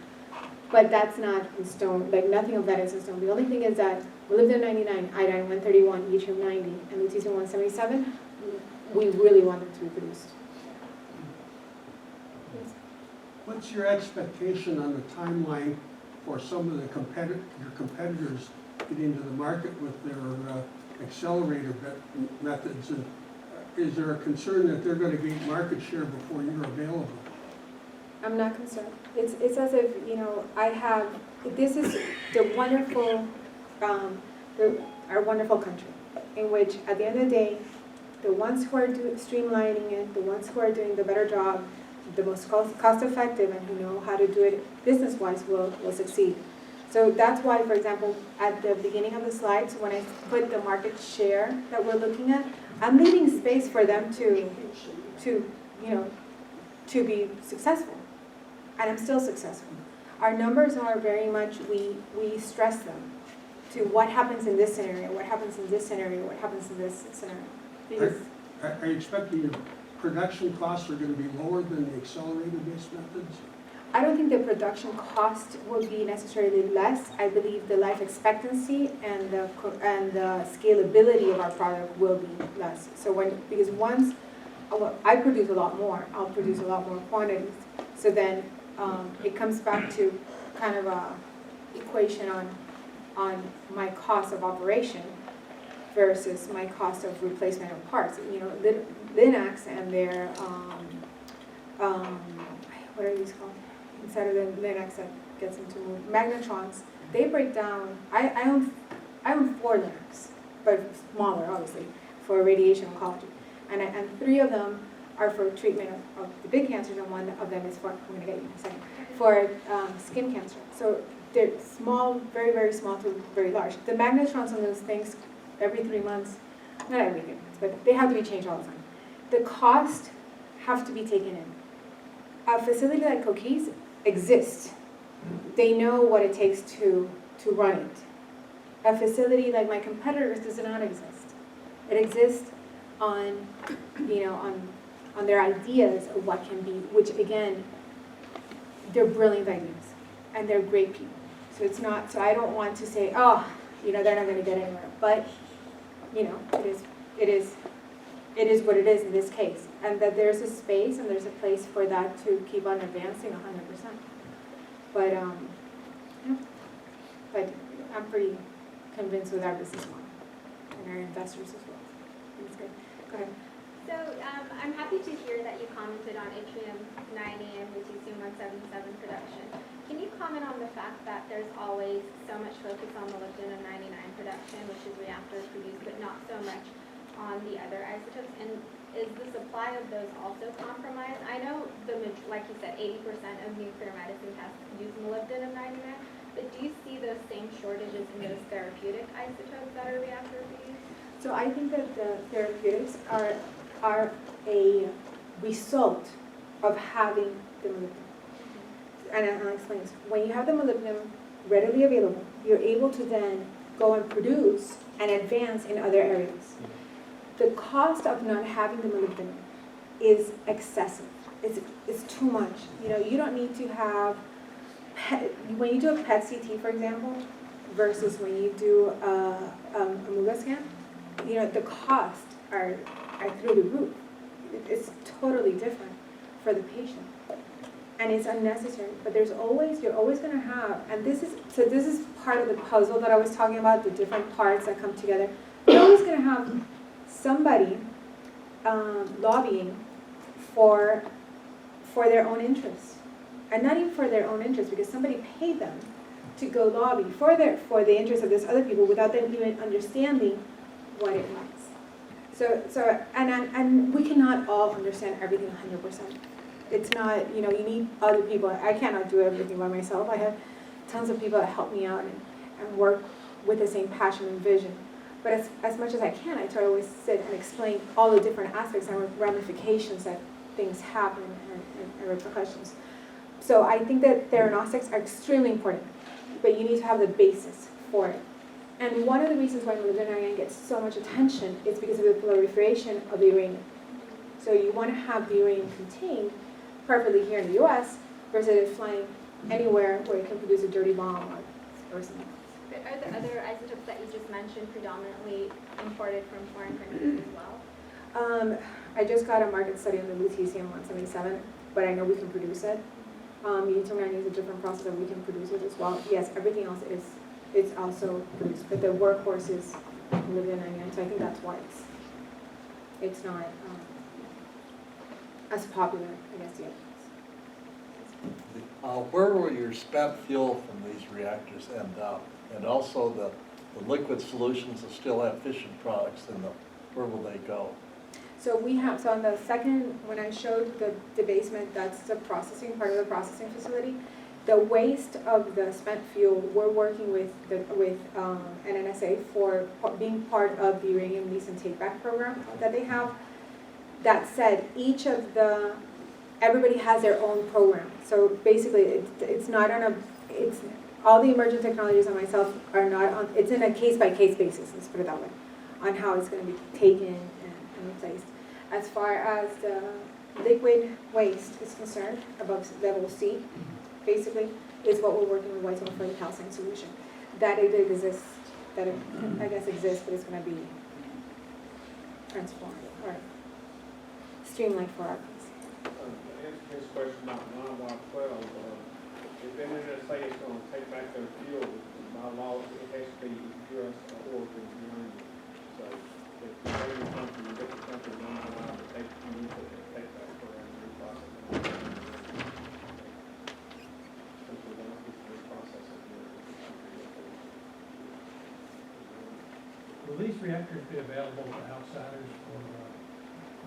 S2: But that's not in stone. Like, nothing of that is in stone. The only thing is that molybdenum-99, iodine-131, yttrium-90, and lutetium-177, we really want them to be produced. Yes.
S11: What's your expectation on the timeline for some of your competitors getting into the market with their accelerator methods? And is there a concern that they're going to gain market share before you're available?
S2: I'm not concerned. It's as if, you know, this is the wonderful, our wonderful country, in which at the end of the day, the ones who are streamlining it, the ones who are doing the better job, the most cost effective, and who know how to do it business-wise will succeed. So that's why, for example, at the beginning of the slides, when I put the market share that we're looking at, I'm leaving space for them to be successful. And I'm still successful. Our numbers are very much, we stress them to what happens in this scenario, what happens in this scenario, what happens in this scenario.
S11: Are you expecting your production costs are going to be lower than the accelerator-based methods?
S2: I don't think the production cost will be necessarily less. I believe the life expectancy and the scalability of our product will be less. So because once I produce a lot more, I'll produce a lot more quantities. So then it comes back to kind of a equation on my cost of operation versus my cost of replacement of parts. You know, Linux and their, what are these called? Instead of the Linux that gets into magnetrons, they break down, I own 4 Linux, but smaller, obviously, for radiation oncology. And 3 of them are for treatment of the big cancers, and 1 of them is for, I'm going to get you in a second, for skin cancer. So they're small, very, very small to very large. The magnetrons on those things, every 3 months, not every 3 months, but they have to be changed all the time. The cost have to be taken in. A facility like COQUI's exists. They know what it takes to run it. A facility like my competitors does not exist. It exists on, you know, on their ideas of what can be, which again, they're brilliant ideas and they're great people. So it's not, so I don't want to say, oh, you know, they're not going to get anywhere. But, you know, it is what it is in this case. And that there's a space and there's a place for that to keep on advancing 100%. But, yeah, but I'm pretty convinced with our business model and our investors as well. That's good. Go ahead.
S13: So I'm happy to hear that you commented on Atrium 90 and Lutetium-177 production. Can you comment on the fact that there's always so much focus on molybdenum-99 production, which is reactor produced, but not so much on the other isotopes? And is the supply of those also compromised? I know, like you said, 80% of nuclear medicine tests use molybdenum-99, but do you see those same shortages in those therapeutic isotopes that are reactor produced?
S2: So I think that the therapeutics are a result of having the molybdenum. And I'll explain this. When you have the molybdenum readily available, you're able to then go and produce and advance in other areas. The cost of not having the molybdenum is excessive. It's too much. You know, you don't need to have, when you do a PET CT, for example, versus when you do a MUGA scan, you know, the costs are through the roof. It's totally different for the patient. And it's unnecessary, but you're always going to have, and this is part of the puzzle that I was talking about, the different parts that come together. You're always going to have somebody lobbying for their own interests, and not even for their own interests, because somebody paid them to go lobby for the interests of these other people without them even understanding what it means. So and we cannot all understand everything 100%. It's not, you know, you need other people. I cannot do everything by myself. I have tons of people that help me out and work with the same passion and vision. But as much as I can, I try to always sit and explain all the different aspects and ramifications that things happen and repercussions. So I think that theranostics are extremely important, but you need to have the basis for it. And one of the reasons why molybdenum gets so much attention is because of the proliferation of the uranium. So you want to have the uranium contained perfectly here in the U.S. versus it flying anywhere where it can produce a dirty bomb or something.
S13: But are the other isotopes that you just mentioned predominantly imported from foreign countries as well?
S2: I just got a market study on the Lutetium-177, but I know we can produce it. Yttrium-90 is a different process that we can produce it as well. Yes, everything else is also produced, but the workhorse is molybdenum-99, so I think that's why it's not as popular, I guess, yet.
S9: Where will your spent fuel from these reactors end up? And also the liquid solutions that still have fission products in them, where will they go?
S2: So we have, so on the second, when I showed the basement, that's the processing, part of the processing facility. The waste of the spent fuel, we're working with NNSA for being part of the uranium lease and take back program that they have. That said, everybody has their own program. So basically, it's not on all the emerging technologies and myself are not on, it's in a case-by-case basis, let's put it that way, on how it's going to be taken and replaced. As far as the liquid waste is concerned, above level C, basically, is what we're working with white for the calcine solution. That it exists, that it, I guess exists, but it's going to be transformed or streamlined for our case.
S6: To answer his question about 9Y12, if they're gonna say it's gonna take back their fuel, by law, it has to be U.S. origin uranium. So if you're bringing something from a different country, then you're allowed to take, you need to take that for a reprocessing. Since we're gonna have to reprocess it here.
S14: Will these reactors be available to outsiders for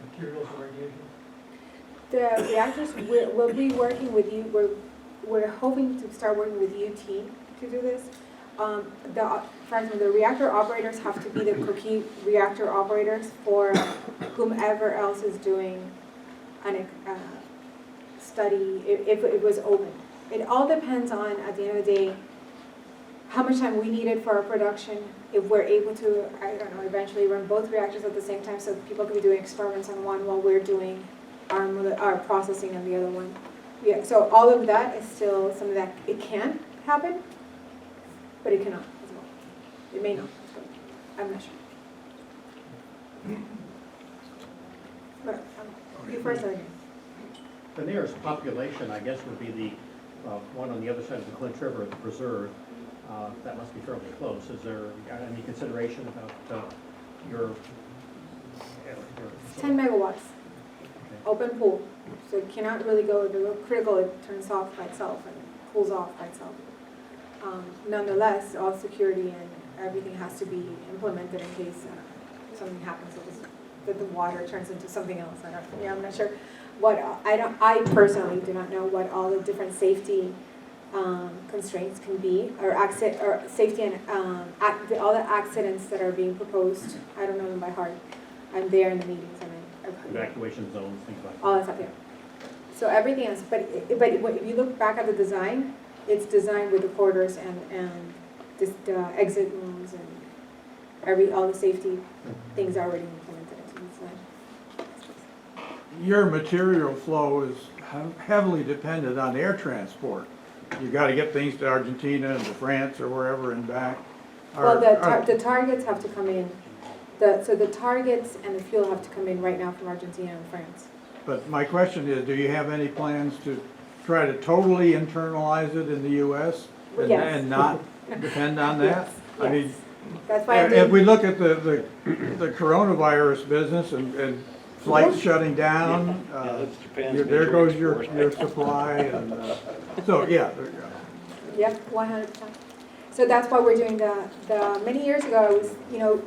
S14: materials irradiation?
S2: The reactors, we'll be working with you, we're hoping to start working with UT to do this. For example, the reactor operators have to be the COQUI reactor operators for whomever else is doing a study, if it was open. It all depends on, at the end of the day, how much time we needed for our production, if we're able to, I don't know, eventually run both reactors at the same time so people can be doing experiments on one while we're doing our processing on the other one. Yeah, so all of that is still something that it can happen, but it cannot as well. It may not as well. I'm not sure. But you first, I think.
S10: The nearest population, I guess, would be the one on the other side of the Clinch River, the preserve. That must be fairly close. Is there any consideration about your
S2: 10 megawatts, open pool. So it cannot really go, if it's critical, it turns off by itself and cools off by itself. Nonetheless, all security and everything has to be implemented in case something happens, that the water turns into something else. I'm not sure what, I personally do not know what all the different safety constraints can be, or safety and all the accidents that are being proposed. I don't know them by heart. I'm there in the meetings and
S10: evacuation zones, things like that?
S2: all that stuff, yeah. So everything else, but if you look back at the design, it's designed with the corridors and the exit rooms and all the safety things are already implemented into the design.
S5: Your material flow is heavily dependent on air transport. You got to get things to Argentina and to France or wherever and back.
S2: Well, the targets have to come in. So the targets and the fuel have to come in right now from Argentina and France.
S5: But my question is, do you have any plans to try to totally internalize it in the U.S. and not depend on that?
S2: Yes.
S5: I mean,
S2: that's why
S5: if we look at the coronavirus business and flights shutting down, there goes your supply. And, so, yeah. There you go.
S2: Yep, 100%. So that's why we're doing many years ago,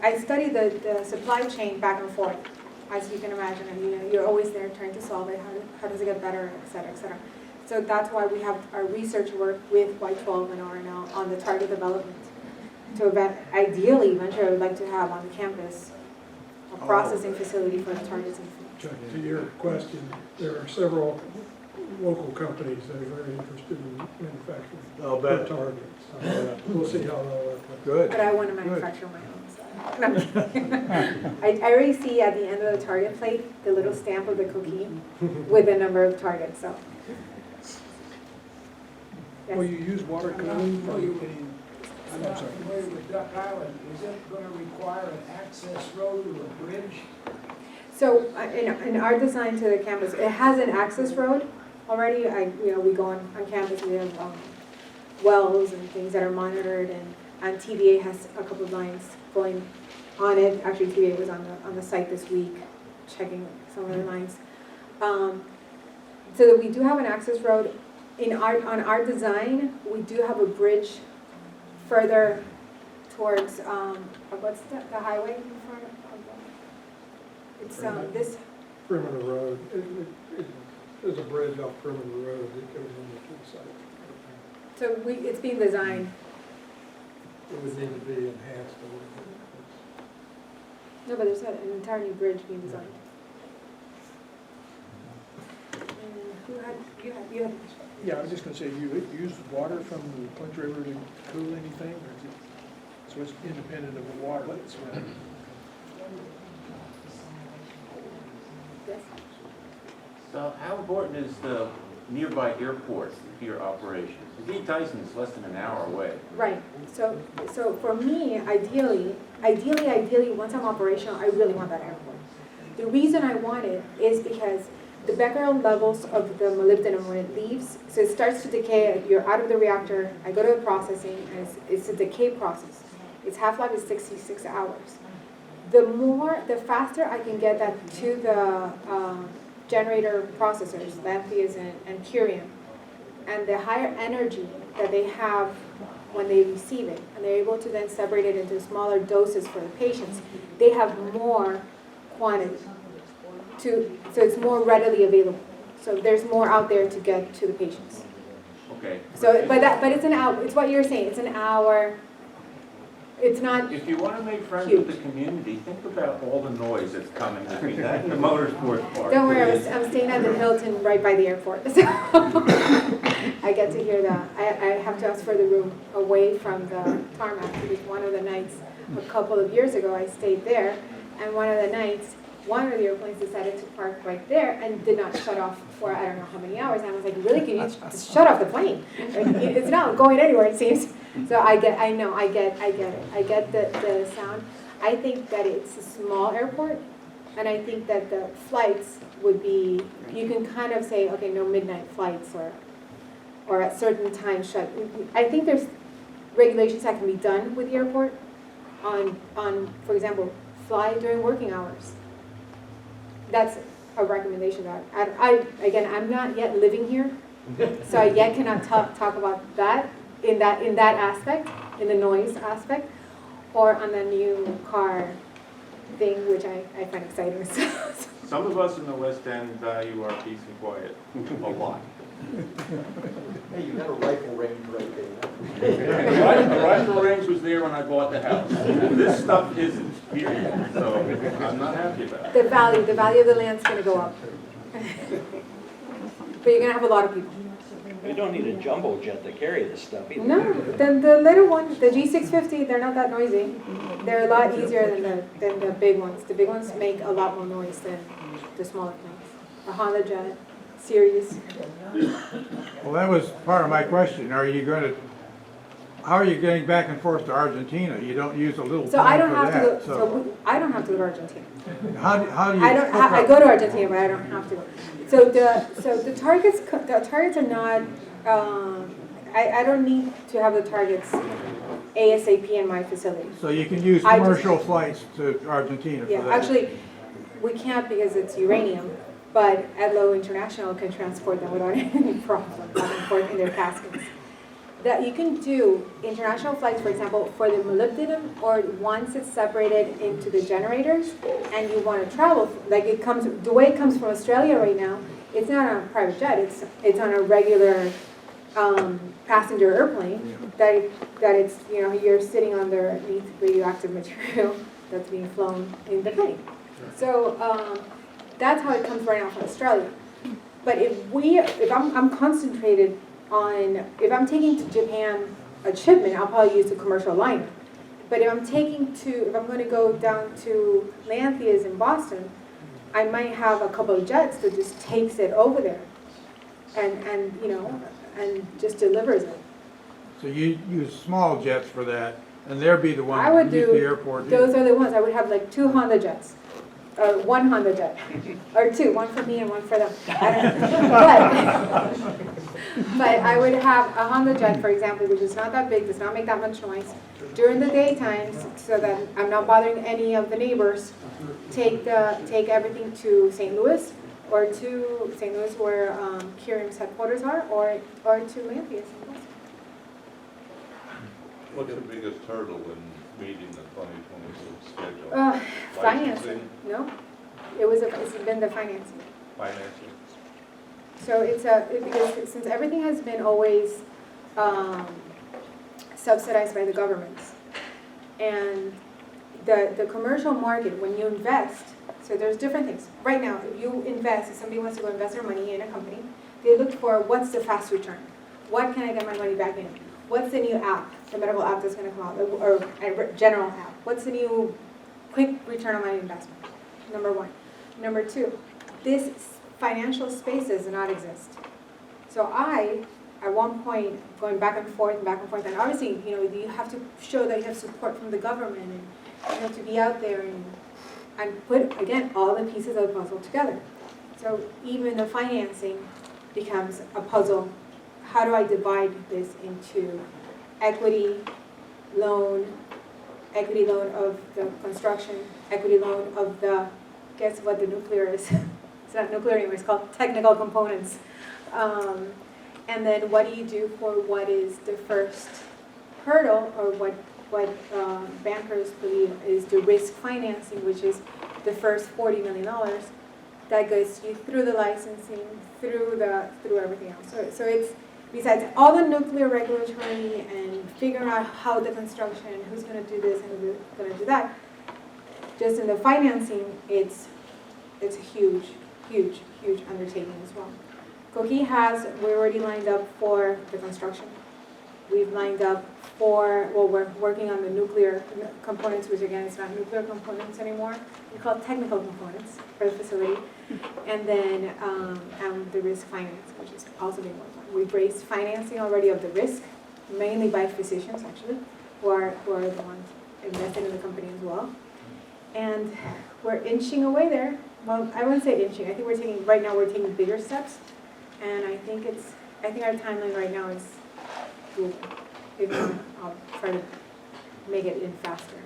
S2: I studied the supply chain back and forth, as you can imagine, and you're always there trying to solve it, how does it get better, et cetera, et cetera. So that's why we have our research work with Y12 and RNL on the target development. Ideally, eventually I would like to have on the campus a processing facility for the targets and food.
S1: To your question, there are several local companies that are very interested in manufacturing targets. We'll see how that works.
S5: Good.
S2: But I want to manufacture my own. So. No, I'm just kidding. I already see at the end of the target plate the little stamp of the cookie with the number of targets. So. Yes.
S1: Will you use water cooling for any? I'm sorry.
S15: With Duck Island, is it going to require an access road or a bridge?
S2: So in our design to the campus, it has an access road already. We go on campus, we have wells and things that are monitored, and TVA has a couple of lines going on it. Actually, TVA was on the site this week, checking some of the lines. So that we do have an access road. On our design, we do have a bridge further towards what's the highway in front of? It's this
S1: Perimeter Road. There's a bridge off Perimeter Road that goes into the site.
S2: So it's being designed.
S1: It would need to be enhanced a little bit.
S2: No, but there's an entire new bridge being designed. You had.
S15: Yeah, I was just going to say, do you use water from the Clinch River to cool anything, or is it, so it's independent of the water that's running?
S2: Yes.
S4: So how important is the nearby airport to your operations? D. Tyson's less than an hour away.
S2: Right. So for me, ideally, once I'm operational, I really want that airport. The reason I want it is because the becquerel levels of the molybdenum when it leaves, so it starts to decay, you're out of the reactor, I go to the processing, and it's a decay process. Its half-life is 66 hours. The faster I can get that to the generator processors, Lantheus and Curium, and the higher energy that they have when they receive it, and they're able to then separate it into smaller doses for the patients, they have more quantity. So it's more readily available. So there's more out there to get to the patients.
S4: Okay.
S2: So, but it's an hour. It's what you're saying. It's an hour. It's not.
S4: If you want to make friends
S2: huge.
S4: with the community, think about all the noise that's coming between that and the motorsports park.
S2: Don't worry, I'm staying at the Hilton right by the airport. So I get to hear that. I have to ask for the room away from the tarmac because one of the nights, a couple of years ago, I stayed there, and one of the nights, one of the airplanes decided to park right there and did not shut off for I don't know how many hours. And I was like, really, can you just shut off the plane? It's not going anywhere, it seems. So I get it. I get the sound. I think that it's a small airport, and I think that the flights would be, you can kind of say, okay, no midnight flights or at certain times shut. I think there's regulations that can be done with the airport on for example, fly during working hours. That's a recommendation that I'm not yet living here, so I yet cannot talk about that in that aspect, in the noise aspect, or on the new car thing, which I find exciting.
S4: Some of us in the West End value our peace and quiet a lot.
S8: Hey, you got a rifle range right there.
S4: The rifle range was there when I bought the house. This stuff isn't, period. So I'm not happy about it.
S2: The value of the land's going to go up. But you're going to have a lot of people.
S16: You don't need a jumbo jet to carry this stuff either.
S2: No, the little ones, the G650, they're not that noisy. They're a lot easier than the big ones. The big ones make a lot more noise than the smaller planes. A Honda Jet, Sirius.
S5: Well, that was part of my question. How are you getting back and forth to Argentina? You don't use a little plane
S2: So I don't
S5: for
S2: have
S5: that,
S2: to go. I don't have to go to Argentina.
S5: How do you?
S2: I go to Argentina, but I don't have to go. So the targets are not. I don't need to have the targets ASAP in my facility.
S5: So you can use commercial flights to Argentina for
S2: Yeah,
S5: that?
S2: actually, we can't because it's uranium, but Edlo International can transport them without any problem back and forth in their caskets. That you can do international flights, for example, for the molybdenum, or once it's separated into the generators, and you want to travel, like the way it comes from Australia right now, it's not on a private jet, it's on a regular passenger airplane, that it's, you're sitting underneath radioactive material that's being flown in the plane. So that's how it comes right now from Australia. But if I'm concentrated on, if I'm taking to Japan a shipment, I'll probably use a commercial liner. But if I'm going to go down to Lantheus in Boston, I might have a couple of jets that just takes it over there, and just delivers it.
S5: So you use small jets for that, and they'll be the ones
S2: I would
S5: that use
S2: do,
S5: the airport.
S2: those are the ones, I would have like 2 Honda jets, or 1 Honda jet, or 2, one for me and one for them. But I would have a Honda jet, for example, which is not that big, does not make that much noise, during the daytime, so that I'm not bothering any of the neighbors. Take everything to St. Louis, or to St. Louis where Curium's headquarters are, or to Lantheus.
S17: What's the biggest hurdle in meeting the 2026 schedule?
S2: Financing. No, it's been the financing.
S17: Financing?
S2: So because since everything has been always subsidized by the governments, and the commercial market, when you invest, so there's different things. Right now, if you invest, if somebody wants to go invest their money in a company, they look for what's the fast return? What can I get my money back in? What's the new app, the medical app that's going to come out, or a general app? What's the new quick return on my investment? Number 1. Number 2, this financial space does not exist. So at one point, going back and forth, and obviously, you have to show that you have support from the government, and you have to be out there and put, again, all the pieces of the puzzle together. So even the financing becomes a puzzle. How do I divide this into equity loan of the construction, equity loan of the, guess what the nuclear is? It's not nuclear anymore, it's called technical components. And then what do you do for what is the first hurdle, or what bankers believe is the risk financing, which is the first $40 million that goes you through the licensing, through everything else. So it's, besides all the nuclear regulatory and figuring out how the construction, who's going to do this and who's going to do that, just in the financing, it's a huge undertaking as well. COQUI we're already lined up for the construction. We've lined up for, well, we're working on the nuclear components, which again, it's not nuclear components anymore. We call it technical components for the facility. And then the risk finance, which is also being worked on. We've raised financing already of the risk, mainly by physicians actually, who are the ones invested in the company as well. And we're inching away there. Well, I wouldn't say inching. I think right now we're taking bigger steps. And I think our timeline right now is doable. If not, I'll try to make it in faster.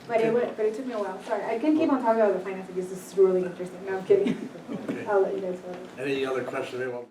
S2: But it took me a while. Sorry, I can keep on talking about the financing because this is really interesting. No, I'm kidding.
S9: Okay.
S2: I'll let you guys go.
S9: Any other questions?